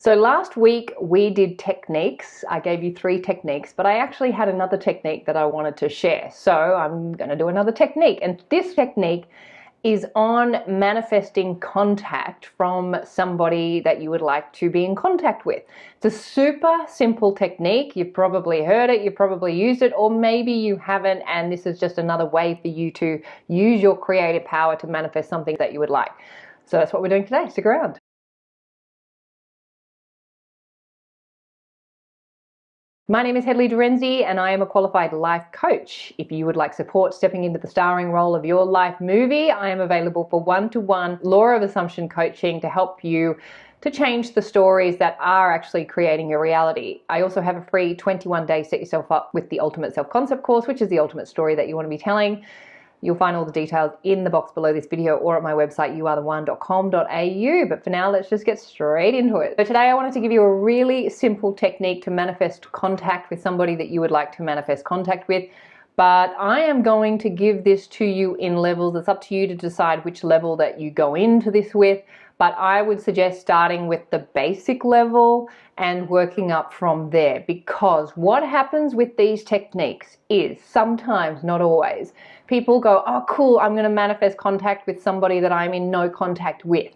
So last week we did techniques. I gave you 3 techniques, but I actually had another technique that I wanted to share. So I'm going to do another technique. And this technique is on manifesting contact from somebody that you would like to be in contact with. It's a super simple technique. You've probably heard it, you've probably used it, or maybe you haven't, and this is just another way for you to use your creative power to manifest something that you would like. So that's what we're doing today. Stick around. My name is Hedley and I am a qualified life coach. If you would like support stepping into the starring role of your life movie, I am available for one-to-one law of assumption coaching to help you to change the stories that are actually creating your reality. I also have a free 21-day Set Yourself Up with the Ultimate Self-Concept course, which is the ultimate story that you want to be telling. You'll find all the details in the box below this video or at my website, youaretheone.com.au. But for now, let's just get straight into it. So today I wanted to give you a really simple technique to manifest contact with somebody that you would like to manifest contact with. But I am going to give this to you in levels. It's up to you to decide which level that you go into this with. But I would suggest starting with the basic level and working up from there, because what happens with these techniques is sometimes, not always, people go, oh cool, I'm going to manifest contact with somebody that I'm in no contact with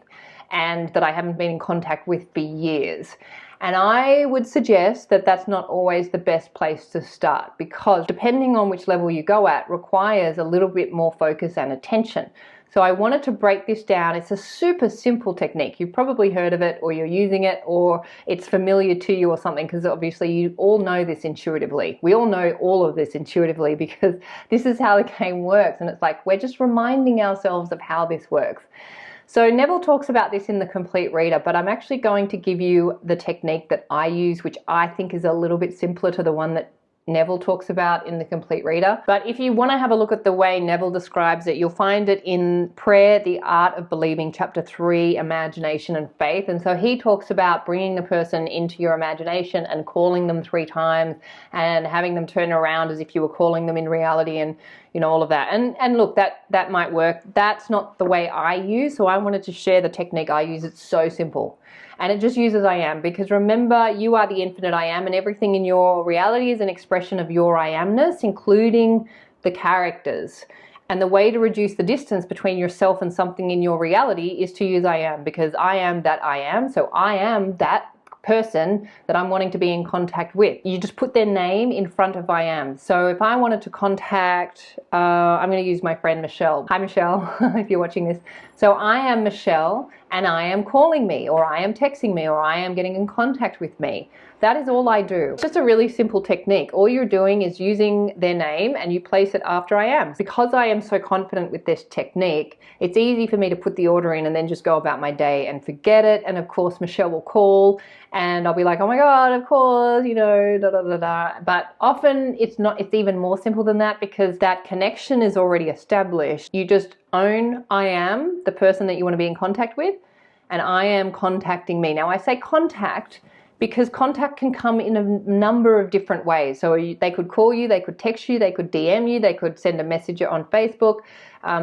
and that I haven't been in contact with for years. And I would suggest that that's not always the best place to start, because depending on which level you go at requires a little bit more focus and attention. So I wanted to break this down. It's a super simple technique. You've probably heard of it, or you're using it, or it's familiar to you or something, because obviously you all know this intuitively. We all know all of this intuitively because this is how the game works. And it's like we're just reminding ourselves of how this works. So Neville talks about this in the Complete Reader, but I'm actually going to give you the technique that I use, which I think is a little bit simpler to the one that Neville talks about in the Complete Reader. But if you want to have a look at the way Neville describes it, you'll find it in Prayer, the Art of Believing, Chapter 3, Imagination and Faith. And so he talks about bringing the person into your imagination and calling them 3 times and having them turn around as if you were calling them in reality, and all of that. And look, that might work. That's not the way I use, so I wanted to share the technique I use. It's so simple. And it just uses I am, because remember, you are the infinite I am, and everything in your reality is an expression of your I amness, including the characters. And the way to reduce the distance between yourself and something in your reality is to use I am, because I am that I am. So I am that person that I'm wanting to be in contact with. You just put their name in front of I am. So if I wanted to contact, I'm going to use my friend Michelle. Hi Michelle, if you're watching this. So I am Michelle, and I am calling me, or I am texting me, or I am getting in contact with me. That is all I do. It's just a really simple technique. All you're doing is using their name and you place it after I am. Because I am so confident with this technique, it's easy for me to put the order in and then just go about my day and forget it. And of course, Michelle will call and I'll be like, oh my God, of course, da da da da. But often it's not, it's even more simple than that, because that connection is already established. You just own I am the person that you want to be in contact with, and I am contacting me. Now I say contact because contact can come in a number of different ways. So they could call you, they could text you, they could DM you, they could send a message on Facebook.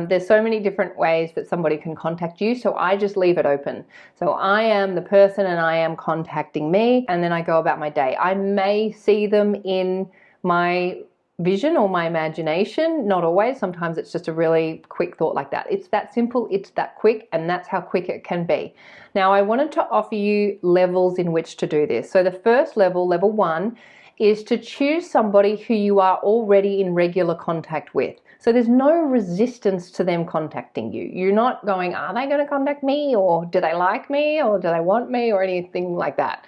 There's so many different ways that somebody can contact you, so I just leave it open. So I am the person and I am contacting me, and then I go about my day. I may see them in my vision or my imagination, not always. Sometimes it's just a really quick thought like that. It's that simple, it's that quick, and that's how quick it can be. Now I wanted to offer you levels in which to do this. So the first level, level 1, is to choose somebody who you are already in regular contact with. So there's no resistance to them contacting you. You're not going, are they going to contact me, or do they like me, or do they want me, or anything like that.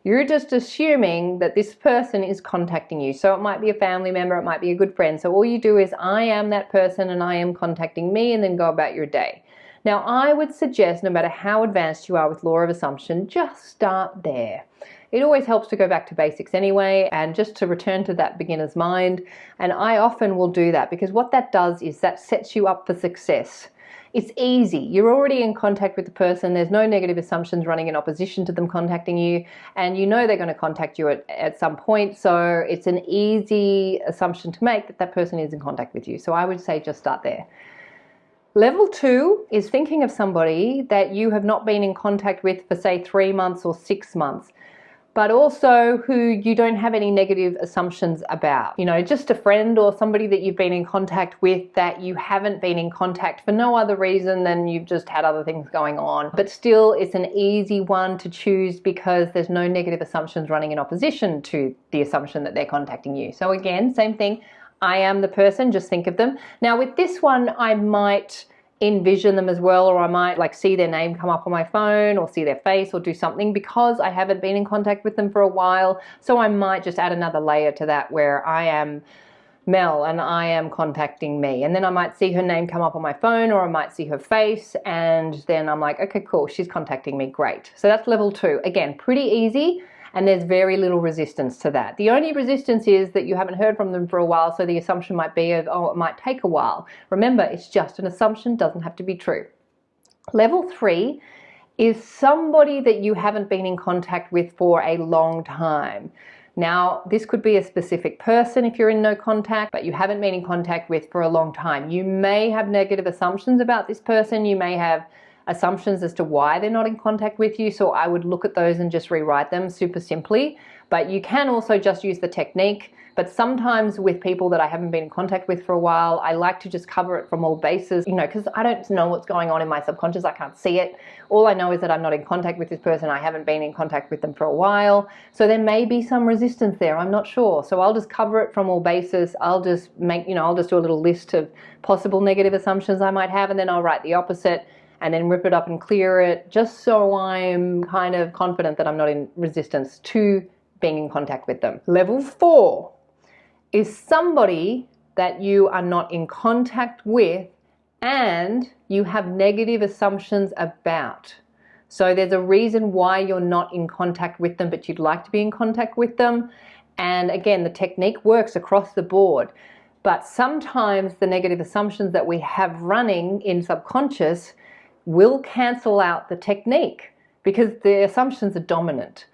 You're just assuming that this person is contacting you. So it might be a family member, it might be a good friend. So all you do is I am that person and I am contacting me, and then go about your day. Now I would suggest, no matter how advanced you are with law of assumption, just start there. It always helps to go back to basics anyway, and just to return to that beginner's mind. And I often will do that, because what that does is that sets you up for success. It's easy. You're already in contact with the person. There's no negative assumptions running in opposition to them contacting you, and you know they're going to contact you at some point. So it's an easy assumption to make that that person is in contact with you. So I would say just start there. Level 2 is thinking of somebody that you have not been in contact with for say 3 months or 6 months, but also who you don't have any negative assumptions about. You know, just a friend or somebody that you've been in contact with that you haven't been in contact for no other reason than you've just had other things going on. But still, it's an easy one to choose because there's no negative assumptions running in opposition to the assumption that they're contacting you. So again, same thing. I am the person, just think of them. Now with this one, I might envision them as well, or I might like see their name come up on my phone or see their face or do something because I haven't been in contact with them for a while. So I might just add another layer to that where I am Mel and I am contacting me, and then I might see her name come up on my phone, or I might see her face, and then I'm like, okay, cool, she's contacting me, great. So that's level 2. Again, pretty easy. And there's very little resistance to that. The only resistance is that you haven't heard from them for a while, so the assumption might be of, oh, it might take a while. Remember, it's just an assumption, doesn't have to be true. Level 3 is somebody that you haven't been in contact with for a long time. Now, this could be a specific person if you're in no contact, but you haven't been in contact with for a long time. You may have negative assumptions about this person. You may have assumptions as to why they're not in contact with you, so I would look at those and just rewrite them super simply. But you can also just use the technique. But sometimes with people that I haven't been in contact with for a while, I like to just cover it from all bases, you know, because I don't know what's going on in my subconscious. I can't see it. All I know is that I'm not in contact with this person. I haven't been in contact with them for a while. So there may be some resistance there. I'm not sure. So I'll just cover it from all bases. I'll just make, you know, I'll just do a little list of possible negative assumptions I might have, and then I'll write the opposite and then rip it up and clear it, just so I'm kind of confident that I'm not in resistance to being in contact with them. Level 4 is somebody that you are not in contact with and you have negative assumptions about. So there's a reason why you're not in contact with them, but you'd like to be in contact with them. And again, the technique works across the board. But sometimes the negative assumptions that we have running in subconscious will cancel out the technique because the assumptions are dominant.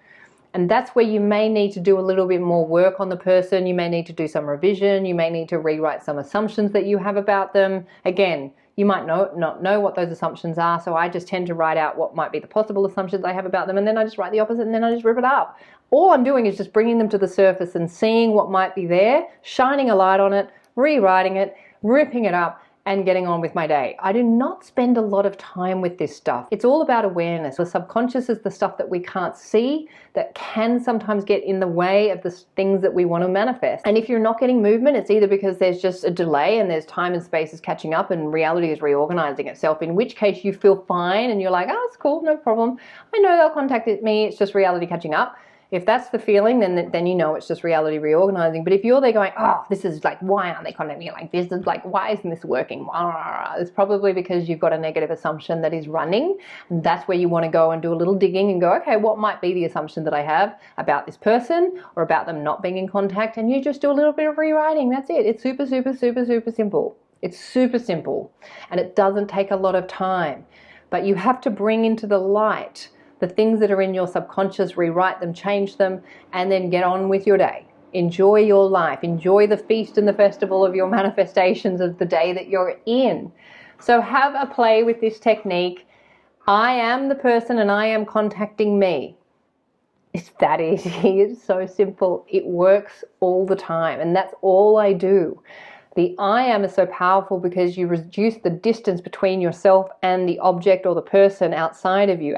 And that's where you may need to do a little bit more work on the person. You may need to do some revision. You may need to rewrite some assumptions that you have about them. Again, you might not know what those assumptions are, so I just tend to write out what might be the possible assumptions I have about them, and then I just write the opposite, and then I just rip it up. All I'm doing is just bringing them to the surface and seeing what might be there, shining a light on it, rewriting it, ripping it up, and getting on with my day. I do not spend a lot of time with this stuff. It's all about awareness. The subconscious is the stuff that we can't see that can sometimes get in the way of the things that we want to manifest. And if you're not getting movement, it's either because there's just a delay and there's time and space is catching up and reality is reorganizing itself, in which case you feel fine and you're like, oh, it's cool, no problem. I know they'll contact me, it's just reality catching up. If that's the feeling, then you know it's just reality reorganizing. But if you're there going, oh, this is like, why aren't they contacting me like this? It's like, why isn't this working? It's probably because you've got a negative assumption that is running. And that's where you want to go and do a little digging and go, okay, what might be the assumption that I have about this person or about them not being in contact? And you just do a little bit of rewriting. That's it. It's super, super, super, super simple. It's super simple. And it doesn't take a lot of time. But you have to bring into the light the things that are in your subconscious, rewrite them, change them, and then get on with your day. Enjoy your life. Enjoy the feast and the festival of your manifestations of the day that you're in. So have a play with this technique. I am the person and I am contacting me. It's that easy. It's so simple. It works all the time, and that's all I do. The I am is so powerful because you reduce the distance between yourself and the object or the person outside of you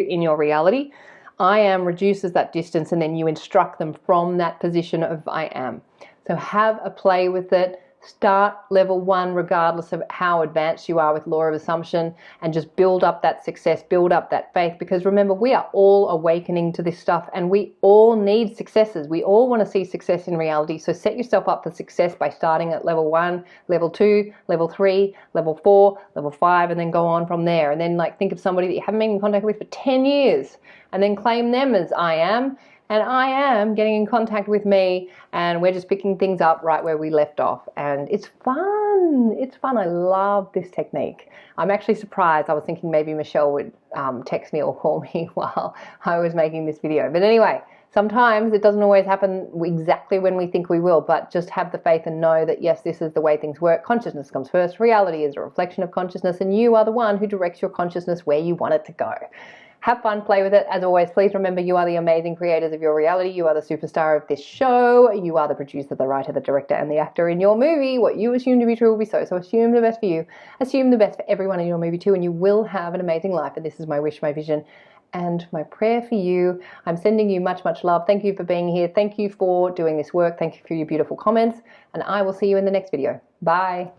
in your reality. I am reduces that distance, and then you instruct them from that position of I am. So have a play with it. Start level 1 regardless of how advanced you are with law of assumption, and just build up that success, build up that faith, because remember, we are all awakening to this stuff and we all need successes. We all want to see success in reality. So set yourself up for success by starting at level 1, level 2, level 3, level 4, level 5, and then go on from there. And then like think of somebody that you haven't been in contact with for 10 years and then claim them as I am. And I am getting in contact with me, and we're just picking things up right where we left off. And it's fun. It's fun. I love this technique. I'm actually surprised. I was thinking maybe Michelle would text me or call me while I was making this video. But anyway, Sometimes it doesn't always happen exactly when we think we will, but just have the faith and know that yes, this is the way things work. Consciousness comes first. Reality is a reflection of consciousness, and you are the one who directs your consciousness where you want it to go. Have fun, play with it. As always, please remember you are the amazing creators of your reality. You are the superstar of this show. You are the producer, the writer, the director, and the actor in your movie. What you assume to be true will be so. So assume the best for you. Assume the best for everyone in your movie too, and you will have an amazing life. And this is my wish, my vision, and my prayer for you. I'm sending you much, much love. Thank you for being here. Thank you for doing this work. Thank you for your beautiful comments. And I will see you in the next video. Bye.